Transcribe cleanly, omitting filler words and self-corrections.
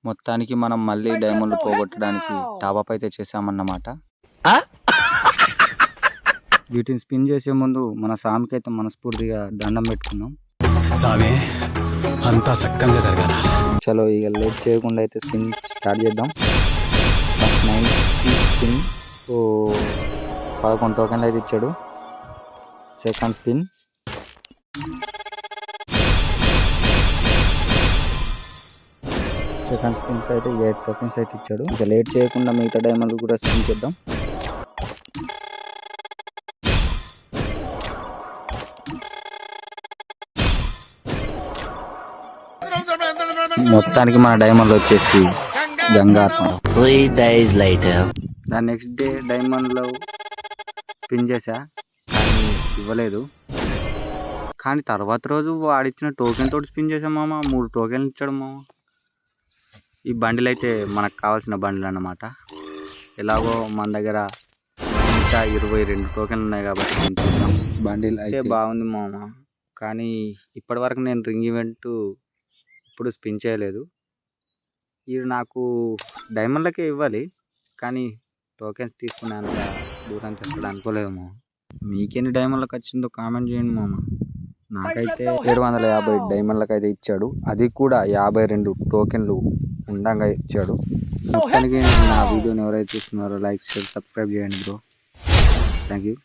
మొత్తానికి మనం మళ్ళీ డైమండ్లు పోగొట్టడానికి టాపప్ అయితే చేసామన్నమాట. వీటిని స్పిన్ చేసే ముందు మన సామికి అయితే మనస్ఫూర్తిగా దండం పెట్టుకుందాం. సామే అంతా సక్కంగా జరగాల. చలో ఇక లేట్ చేయకుండా అయితే స్పిన్ స్టార్ట్ చేద్దాం. First 90 spin. సో 11 టోకెన్లు అయితే ఇచ్చాడు. Second spin. సెకండ్ స్పిన్కి అయితే 8 టోకెన్స్ అయితే ఇచ్చాడు. ఇంకా లేట్ చేయకుండా మిగతా డైమండ్లు కూడా స్పిన్ చేద్దాం. మొత్తానికి మన డైమండ్లు వచ్చేసి గంగాత్మ. 3 days later. దాని నెక్స్ట్ డే డైమండ్లో స్పిన్ చేశా కానీ ఇవ్వలేదు. కానీ తర్వాత రోజు వాడిచ్చిన టోకెన్ తోటి స్పిన్ చేసాం మామ. 3 టోకెన్లు ఇచ్చాడు మామ. ఈ బండిల్ అయితే మనకు కావాల్సిన బండిల్ అన్నమాట. ఎలాగో మన దగ్గర ఇంకా 22 టోకెన్లు ఉన్నాయి కాబట్టి స్పిన్ చేద్దాం. బండిల్ అయితే బాగుంది మామ. కానీ ఇప్పటి వరకు నేను రింగ్ ఈవెంట్ ఇప్పుడు స్పిన్ చేయలేదు. ఇది నాకు డైమండ్లకే ఇవ్వాలి కానీ టోకెన్స్ తీసుకున్నాను దూరం తెస్తాడు అనుకోలేదు మామ. మీకెన్ని డైమండ్లకు వచ్చిందో కామెంట్ చేయండి మామ. నాకైతే 750 డైమండ్లకు అయితే ఇచ్చాడు. అది కూడా 52 టోకెన్లు ఉండంగా ఇచ్చాడు. మొత్తానికి నా వీడియోని ఎవరైతే చూస్తున్నారో లైక్ షేర్ సబ్స్క్రైబ్ చేయండి బ్రో. Thank you.